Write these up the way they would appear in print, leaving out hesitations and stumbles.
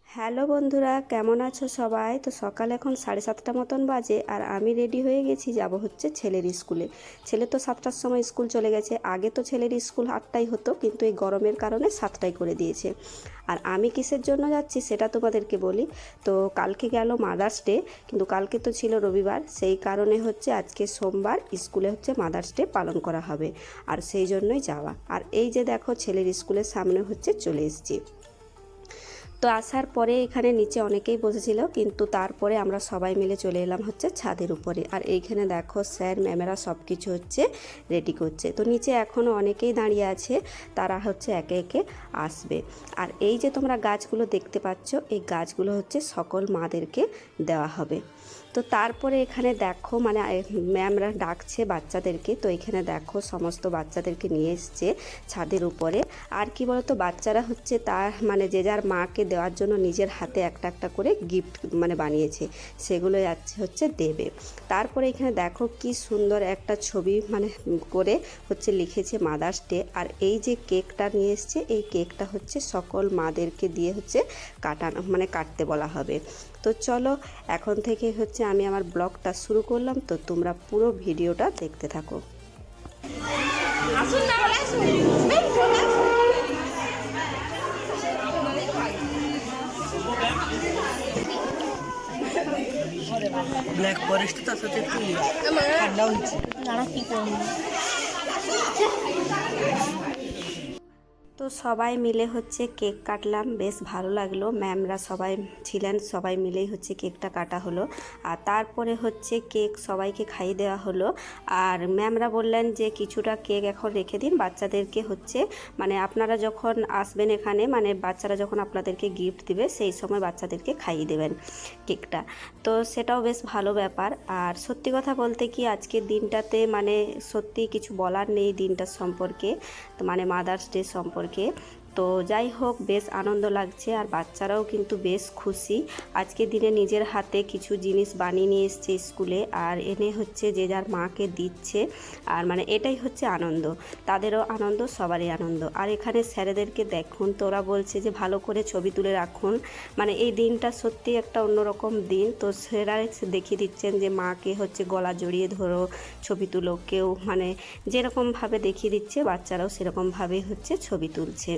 Hello বন্ধুরা, কেমন আছো সবাই? তো সকাল এখন 7:30 মতন বাজে, আর আমি রেডি হয়ে গেছি, যাব হচ্ছে ছেলের স্কুলে। ছেলে তো 7টার সময় স্কুল চলে গেছে। আগে তো ছেলের স্কুল 8টায় হতো, কিন্তু এই গরমের কারণে 7টায় করে দিয়েছে। আর আমি কিসের জন্য যাচ্ছি সেটা তোমাদেরকে বলি। তো কালকে গেল মাদার্স ডে, কিন্তু কালকে তো ছিল রবিবার, সেই কারণে হচ্ছে আজকে সোমবার স্কুলে হচ্ছে মাদার্স ডে পালন করা হবে, আর সেই জন্যই যাওয়া। আর এই যে দেখো, ছেলের স্কুলের সামনে হচ্ছে চলে এসেছি। তো আসার পরে এখানে নিচে অনেকেই বসেছিল, কিন্তু তারপরে আমরা সবাই মিলে চলে এলাম হচ্ছে ছাদের উপরে। আর এইখানে দেখো স্যার ম্যামেরা সব কিছু হচ্ছে রেডি করছে। তো নিচে এখনও অনেকেই দাঁড়িয়ে আছে, তারা হচ্ছে একে একে আসবে। আর এই যে তোমরা গাছগুলো দেখতে পাচ্ছ, এই গাছগুলো হচ্ছে সকল মাদেরকে দেওয়া হবে। তো তারপরে এখানে দেখো মানে ম্যামরা ডাকছে বাচ্চাদেরকে। তো এখানে দেখো সমস্ত বাচ্চাদেরকে নিয়ে এসছে ছাদের উপরে। আর কি বলতো, বাচ্চারা হচ্ছে তার মানে যে যার মাকে দেওয়ার জন্য নিজের হাতে একটা একটা করে গিফট মানে বানিয়েছে, সেগুলো হচ্ছে দেবে। তারপরে এখানে দেখো কি সুন্দর একটা ছবি মানে করে হচ্ছে লিখেছে মাদার্স ডে। আর এই যে কেকটা নিয়ে এসছে, এই কেকটা হচ্ছে সকল মাদেরকে দিয়ে হচ্ছে কাটানো মানে কাটতে বলা হবে। তো চলো এখন থেকে হচ্ছে আমি আমার ব্লগটা শুরু করলাম। তো তোমরা পুরো ভিডিওটা দেখতে থাকো। ব্ল্যাক ফরেস্ট তার সাথে একটু ঠান্ডাও হচ্ছে। কি করবো, তো সবাই মিলে হচ্ছে কেক কাটলাম, বেশ ভালো লাগলো। ম্যামরা সবাই ছিলেন, সবাই মিলেই হচ্ছে কেকটা কাটা হলো। আর তারপরে হচ্ছে কেক সবাইকে খাইয়ে দেওয়া হলো। আর ম্যামরা বললেন যে কিছুটা কেক এখন রেখে দিন বাচ্চাদেরকে, হচ্ছে মানে আপনারা যখন আসবেন এখানে, মানে বাচ্চারা যখন আপনাদেরকে গিফট দিবে সেই সময় বাচ্চাদেরকে খাইয়ে দেবেন কেকটা। তো সেটাও বেশ ভালো ব্যাপার। আর সত্যি কথা বলতে কি, আজকের দিনটাতে মানে সত্যি কিছু বলার নেই দিনটার সম্পর্কে, তো মানে মাদার্স ডে সম্পর্কে। তো যাই হোক, বেশ আনন্দ লাগছে। আর বাচ্চারাও কিন্তু বেশ খুশি। আজকের দিনে নিজের হাতে কিছু জিনিস বানিয়ে নিয়ে এসছে স্কুলে, আর এনে হচ্ছে যে যার মাকে দিচ্ছে। আর মানে এটাই হচ্ছে আনন্দ, তাদেরও আনন্দ, সবারই আনন্দ। আর এখানে স্যারেদেরকে দেখুন, তোরা বলছে যে ভালো করে ছবি তুলে রাখুন, মানে এই দিনটা সত্যি একটা অন্যরকম দিন। তো সেরা দেখিয়ে দিচ্ছেন যে মাকে হচ্ছে গলা জড়িয়ে ধরো, ছবি তুলো। কেউ মানে যেরকমভাবে দেখিয়ে দিচ্ছে, বাচ্চারাও সেরকমভাবেই হচ্ছে ছবি তুলছে।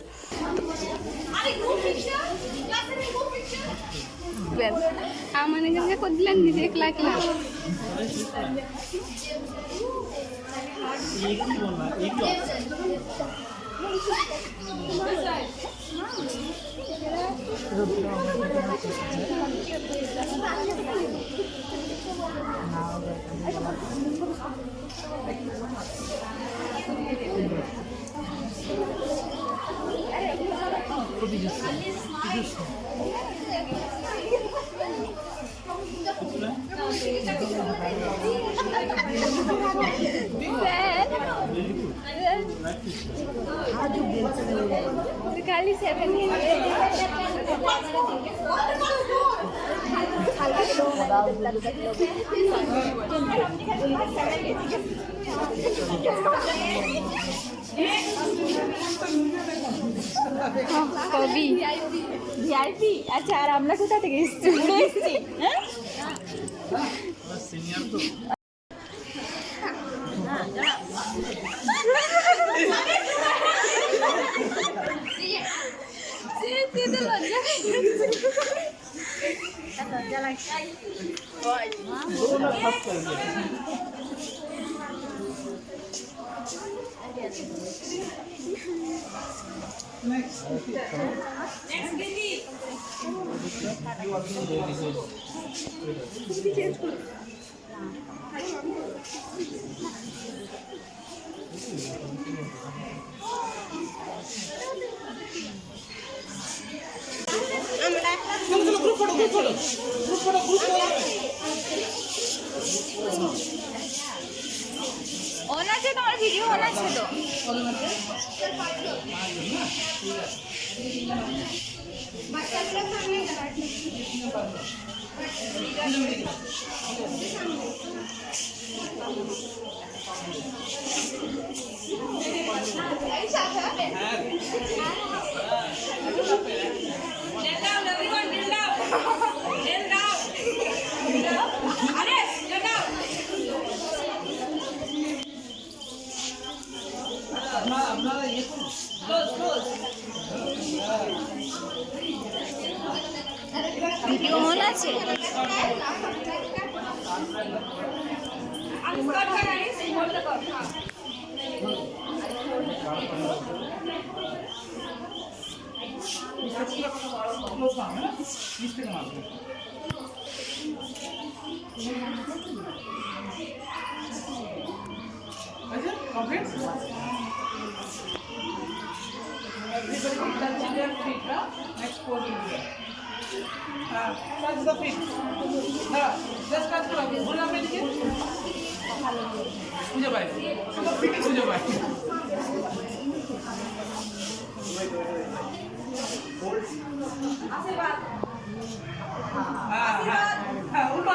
खाली 7 কবি ভিআইপি। আচ্ছা, আর আমরা কোথা থেকে এসেছি? লজ্জা লাগছে। অন আছে তোমার ভিডিও, অন আছে তো? ভিডিও অন আছে? Next pose. Touch the feet. Just touch the feet. Hold up it. খুঁজে পাই খুঁজে পাই হ্যাঁ উল্টো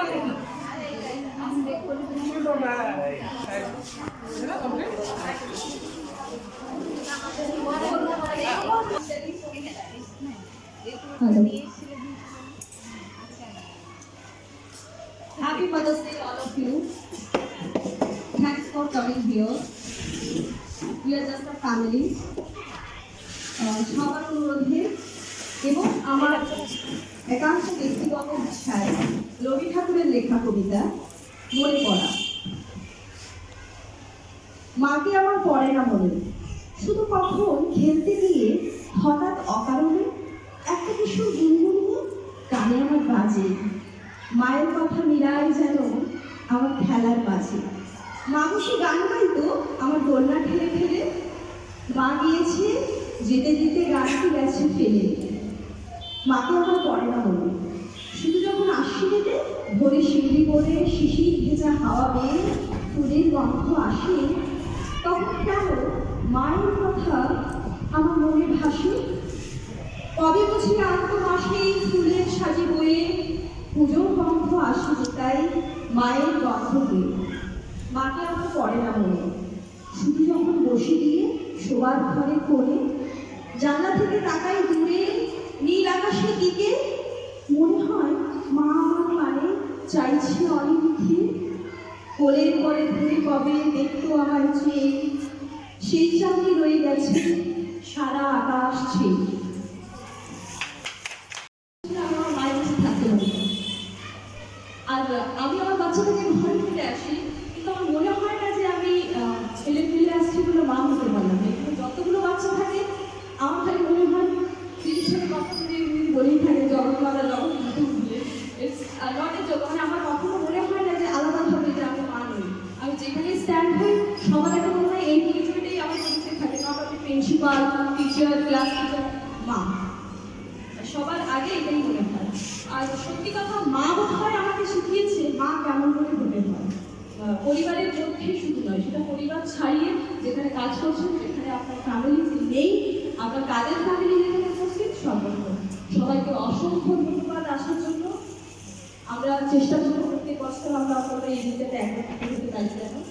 Happy Mother's Day, all of you. Thanks for coming here. We are just a family. সবার অনুরোধে এবং আমার একাংশ ব্যক্তিগত ইচ্ছায় রবি ঠাকুরের লেখা কবিতা মনে পড়া। মাকে আমার পড়ে না মনে, শুধু কখন খেলতে গিয়ে হঠাৎ অকারণে একটা কিছু গুনগুনিয়ে কানে আমার বাজে। মায়ের কথা মিলাই যেন আমার খেলার বাজে। মা বসে গান গাইতো আমার দোলনা ঠেলে ঠেলে, মা গিয়েছে যেতে যেতে গানটি গেছে ফেলে। মাকে আমার পড়ে না মনে, শুধু যখন আসি যেতে ভোরে সিঁড়ি করে শিশির ভেজা হাওয়া বেয়ে ফুলের গন্ধ আসে, তখন কেন মায়ের কথা আমার মনে ভাসে। কবে বুঝি আনতো মাসে ফুলের সাজে বয়ে, পুজোর গন্ধ আসে যেটাই মায়ের গন্ধ হয়ে। মাকে আমার পড়ে না মনে, শুধু যখন বসে দিয়ে শোবার ঘরে কোণে, জানলা থেকে তাকাই দূরে নীল আকাশের দিকে, মনে হয় মা আমার মানে চাইছে অনেকে। কোলের পরে ধরে কবে দেখতো আমার চেয়ে, সেই চাঁদে রয়ে গেছে সারা আকাশ ছেয়ে। আমার মায়ের কাছে থাকতে পারি আর আমি আমার বাচ্চাটাকে ঘরে ফিরে আসি, কিন্তু আমার মনে হয় না যে আমি ছেলে ফিরে আসছি বলে মা হতে পারলাম। এখানে যতগুলো বাচ্চা থাকে আমার খালি মনে হয় দিদির সাথে কথা বলেই থাকে জগৎমাতা জগৎ বলে। মানে আমার কখনো মনে হয় না যে আলাদাভাবে যে আমি মা নই। আমি যেখানে স্ট্যান্ড হই সবার একটা মনে হয় এই পরিচয়টাই আমার পরিচয় থাকে, নট আমি প্রিন্সিপাল, টিচার, ক্লাস টিচার, মা। সবার আগে এটাই মনে হয়। আর সত্যি কথা, মা বোধ হয় আমাকে শিখিয়েছে মা কেমন করে হতে হয়। পরিবারের মধ্যে শুধু নয়, সেটা পরিবার ছাড়িয়ে যেখানে কাজ করছেন, যেখানে আপনার ফ্যামিলি নেই, আপনার কাজের ফ্যামিলি যেখানে উপস্থিত, সবাইকে অসংখ্য ধন্যবাদ আসার জন্য। আমরা চেষ্টা করবো প্রত্যেক বছর আমরা আপনারা এই দিনটাতে একত্রিত হতে পারি।